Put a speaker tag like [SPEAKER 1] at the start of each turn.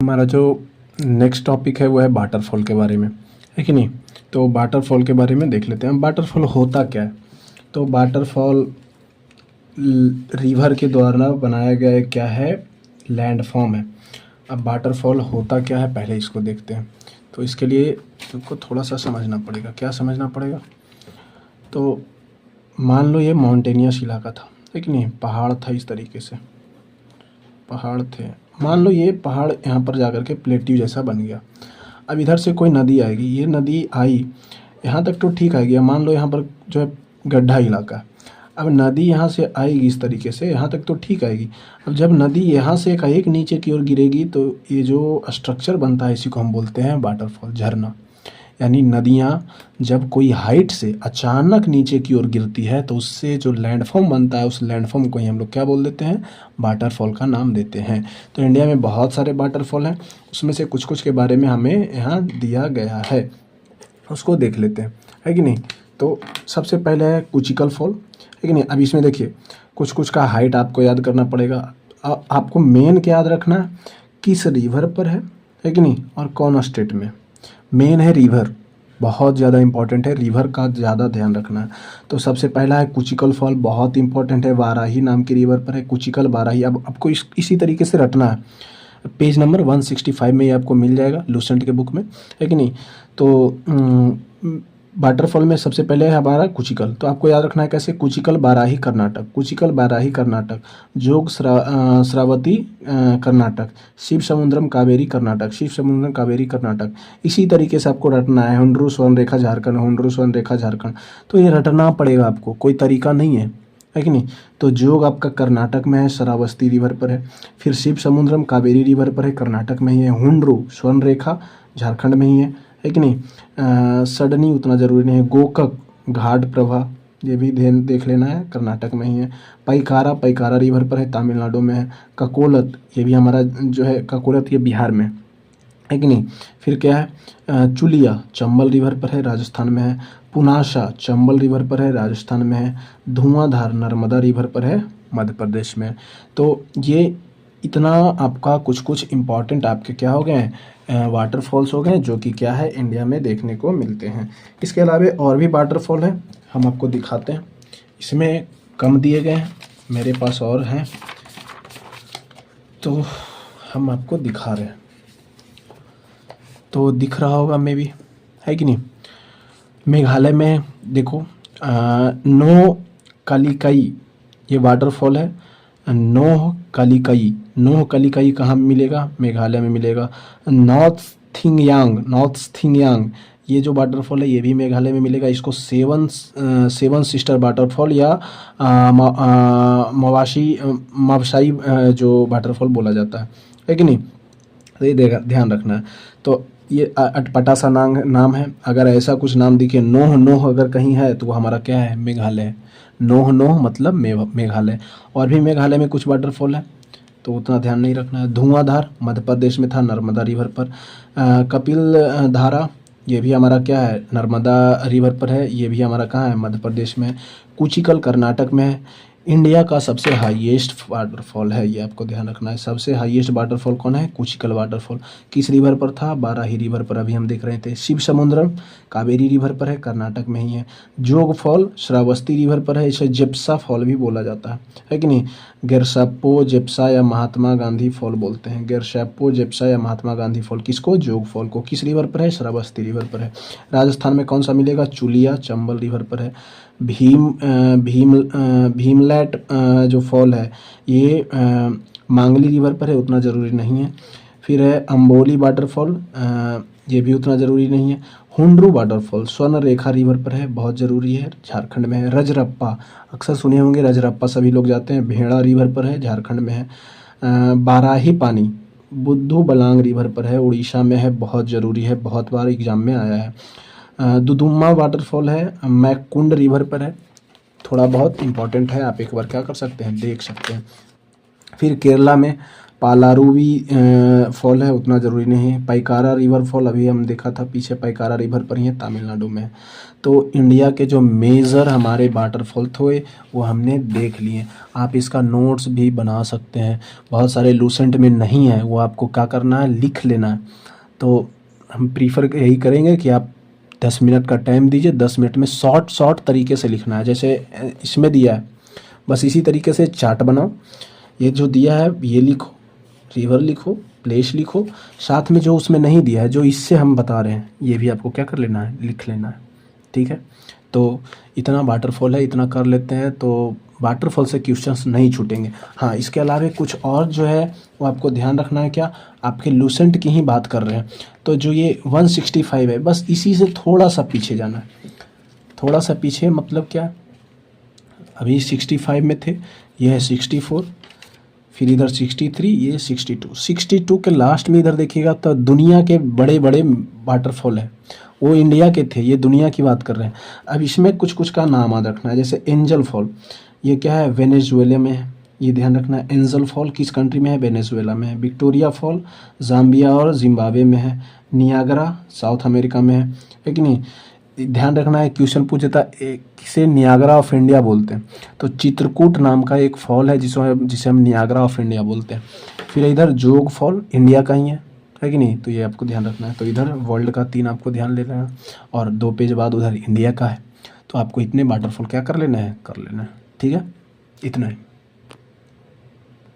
[SPEAKER 1] हमारा जो next topic है वो है वाटरफॉल के बारे में, है कि नहीं। तो वाटरफॉल के बारे में देख लेते हैं वाटरफॉल होता क्या है। तो वाटरफॉल रिवर के द्वारा बनाया गया एक क्या है, लैंडफॉर्म है। अब वाटरफॉल होता क्या है पहले इसको देखते हैं। तो इसके लिए तुमको थोड़ा सा समझना पड़ेगा। क्या समझना पड़ेगा? तो मान लो ये माउंटेनियस इलाका था, है कि नहीं, पहाड़ था, इस तरीके से पहाड़ थे। मान लो ये पहाड़ यहाँ पर जाकर के प्लेट्यू जैसा बन गया। अब इधर से कोई नदी आएगी, ये नदी आई यहाँ तक तो ठीक आएगी। अब मान लो यहाँ पर जो है गड्ढा इलाका है। अब नदी यहाँ से आएगी इस तरीके से, यहाँ तक तो ठीक आएगी। अब जब नदी यहाँ से एक नीचे की ओर गिरेगी तो ये जो स्ट्रक्चर बनता है इसी को हम बोलते हैं वाटरफॉल, झरना। यानी नदियाँ जब कोई हाइट से अचानक नीचे की ओर गिरती है तो उससे जो लैंडफॉर्म बनता है उस लैंडफॉर्म को ही हम लोग क्या बोल देते हैं, वाटरफॉल का नाम देते हैं। तो इंडिया में बहुत सारे वाटरफॉल हैं, उसमें से कुछ कुछ के बारे में हमें यहाँ दिया गया है, उसको देख लेते हैं, है कि नहीं। तो सबसे पहले है कुचिकल फॉल, है कि नहीं। अब इसमें देखिए कुछ कुछ का हाइट आपको याद करना पड़ेगा। आपको मेन क्या याद रखना है, किस रिवर पर है कि नहीं, और कौन स्टेट में। मेन है रिवर, बहुत ज़्यादा इंपॉर्टेंट है, रिवर का ज़्यादा ध्यान रखना है। तो सबसे पहला है कुचिकल फॉल, बहुत इंपॉर्टेंट है, वाराही नाम की रिवर पर है, कुचिकल वाराही। अब आपको इसी तरीके से रटना है, पेज नंबर 165 में ये आपको मिल जाएगा लूसेंट के बुक में, है कि नहीं। तो वाटरफॉल में सबसे पहले है हमारा कुचिकल। तो आपको याद रखना है कैसे, कुचिकल बाराही कर्नाटक, कुचिकल बाराही कर्नाटक, जोग श्रावती कर्नाटक, शिव समुद्रम कावेरी कर्नाटक, शिव समुद्रम कावेरी कर्नाटक। इसी तरीके से आपको रटना है, हुंड्रू स्वर्ण रेखा झारखंड, हुंड्रू स्वर्ण रेखा झारखंड। तो ये रटना पड़ेगा आपको, कोई तरीका नहीं है कि नहीं। तो जोग आपका कर्नाटक में है, श्रावस्ती रिवर पर है। फिर शिव समुद्रम कावेरी रिवर पर है, कर्नाटक में ही है। हुंड्रू स्वर्ण रेखा झारखंड में ही है कि नहीं। सडनी उतना ज़रूरी नहीं है। गोकक घाट प्रभा, ये भी ध्यान देख लेना है, कर्नाटक में ही है। पैकारा, पैकारा रिवर पर है, तमिलनाडु में है। ककोलत, ये भी हमारा जो है ककोलत, ये बिहार में है कि नहीं। फिर क्या है, चुलिया चंबल रिवर पर है, राजस्थान में है। पुनाशा चंबल रिवर पर है, राजस्थान में है। धुआंधार नर्मदा रिवर पर है, मध्य प्रदेश में। तो ये इतना आपका कुछ कुछ इम्पॉर्टेंट आपके क्या हो गए हैं, वाटरफॉल्स हो गए, जो कि क्या है इंडिया में देखने को मिलते हैं। इसके अलावा और भी वाटरफॉल हैं, हम आपको दिखाते हैं। इसमें कम दिए गए हैं, मेरे पास और हैं तो हम आपको दिखा रहे हैं। तो दिख रहा होगा मे भी, है कि नहीं। मेघालय में देखो नो कालिकई ये वाटरफॉल है। नोह कालिकई, नोह कालिकई कहाँ मिलेगा, मेघालय में मिलेगा। नॉर्थ थिंगयांग ये जो वाटरफॉल है ये भी मेघालय में मिलेगा। इसको सेवन सिस्टर वाटरफॉल या मवाशाई जो वाटरफॉल बोला जाता है कि नहीं। तो ये ध्यान रखना है। तो ये अटपटा सा नाम है। अगर ऐसा कुछ नाम दिखे, नोह अगर कहीं है तो वो हमारा क्या है, मेघालय है। नोह मतलब मेघालय। और भी मेघालय में कुछ वाटरफॉल है तो उतना ध्यान नहीं रखना है। धुआंधार मध्य प्रदेश में था, नर्मदा रिवर पर। कपिल धारा ये भी हमारा क्या है, नर्मदा रिवर पर है, ये भी हमारा कहाँ है, मध्य प्रदेश में। कुचिकल कर्नाटक में है। इंडिया का सबसे हाईएस्ट वाटरफॉल है, ये आपको ध्यान रखना है। सबसे हाईएस्ट वाटरफॉल कौन है, कुचिकल वाटरफॉल। किस रिवर पर था, बाराही रिवर पर, अभी हम देख रहे थे। शिव समुद्रम कावेरी रिवर पर है, कर्नाटक में ही है। जोग फॉल श्रावस्ती रिवर पर है, इसे जेप्सा फॉल भी बोला जाता है कि नहीं। गेरसाप्पो जेप्सा या महात्मा गांधी फॉल बोलते हैं। गेरसाप्पो जेप्सा या महात्मा गांधी फॉल किसको, जोग फॉल को। किस रिवर पर है, श्रावस्ती रिवर पर है। राजस्थान में कौन सा मिलेगा, चुलिया चंबल रिवर पर है। भीमलैट जो फॉल है ये मांगली रिवर पर है, उतना ज़रूरी नहीं है। फिर है अम्बोली वाटरफॉल, ये भी उतना ज़रूरी नहीं है। हुंड्रू वाटरफॉल स्वर्ण रेखा रिवर पर है, बहुत ज़रूरी है, झारखंड में है। रजरप्पा अक्सर सुने होंगे, रजरप्पा सभी लोग जाते हैं, भेड़ा रिवर पर है, झारखंड में है। बाराही पानी बुद्धू बलांग रिवर पर है, उड़ीसा में है, बहुत ज़रूरी है, बहुत बार एग्जाम में आया है। दुदुम्मा वाटरफॉल है, मैकुंड रिवर पर है, थोड़ा बहुत इम्पॉर्टेंट है, आप एक बार क्या कर सकते हैं, देख सकते हैं। फिर केरला में पालारुवी फॉल है, उतना ज़रूरी नहीं है। पाइकारा रिवर फॉल अभी हम देखा था पीछे, पाइकारा रिवर पर ही है, तमिलनाडु में है। तो इंडिया के जो मेजर हमारे वाटरफॉल थे वो हमने देख लिए। आप इसका नोट्स भी बना सकते हैं, बहुत सारे लूसेंट में नहीं है, वो आपको क्या करना है, लिख लेना है। तो हम प्रीफर यही करेंगे कि आप 10 मिनट का टाइम दीजिए, 10 मिनट में शॉर्ट तरीके से लिखना है, जैसे इसमें दिया है बस इसी तरीके से चार्ट बनाओ। ये जो दिया है ये लिखो, रिवर लिखो, प्लेस लिखो, साथ में जो उसमें नहीं दिया है, जो इससे हम बता रहे हैं, ये भी आपको क्या कर लेना है, लिख लेना है। ठीक है, तो इतना वाटरफॉल है, इतना कर लेते हैं तो वाटरफॉल से क्वेश्चंस नहीं छूटेंगे। हाँ, इसके अलावा कुछ और जो है वो आपको ध्यान रखना है। क्या, आपके लूसेंट की ही बात कर रहे हैं, तो जो ये 165 है, बस इसी से थोड़ा सा पीछे जाना है। थोड़ा सा पीछे मतलब क्या, अभी 65 में थे, ये है 64, फिर इधर 63, ये 62 के लास्ट में इधर देखिएगा तो दुनिया के बड़े बड़े वाटरफॉल है, वो इंडिया के थे, ये दुनिया की बात कर रहे हैं। अब इसमें कुछ कुछ का नाम याद रखना है, जैसे एंजल फॉल, ये क्या है, वेनेजुएला में है, ये ध्यान रखना है। एंजल फॉल किस कंट्री में है, वेनेजुएला में है। विक्टोरिया फॉल जाम्बिया और जिम्बाब्वे में है। नियाग्रा साउथ अमेरिका में है कि नहीं। ध्यान रखना है, क्वेश्चन पूछता है किसे नियाग्रा ऑफ इंडिया बोलते हैं, तो चित्रकूट नाम का एक फॉल है जिसे हम नियाग्रा ऑफ इंडिया बोलते हैं। फिर इधर जोग फॉल इंडिया का ही है कि नहीं, तो ये आपको ध्यान रखना है। तो इधर वर्ल्ड का 3 आपको ध्यान लेना है और 2 पेज बाद उधर इंडिया का है। तो आपको इतने वाटरफॉल क्या कर लेना है, कर लेना है। ठीक है, इतना ही।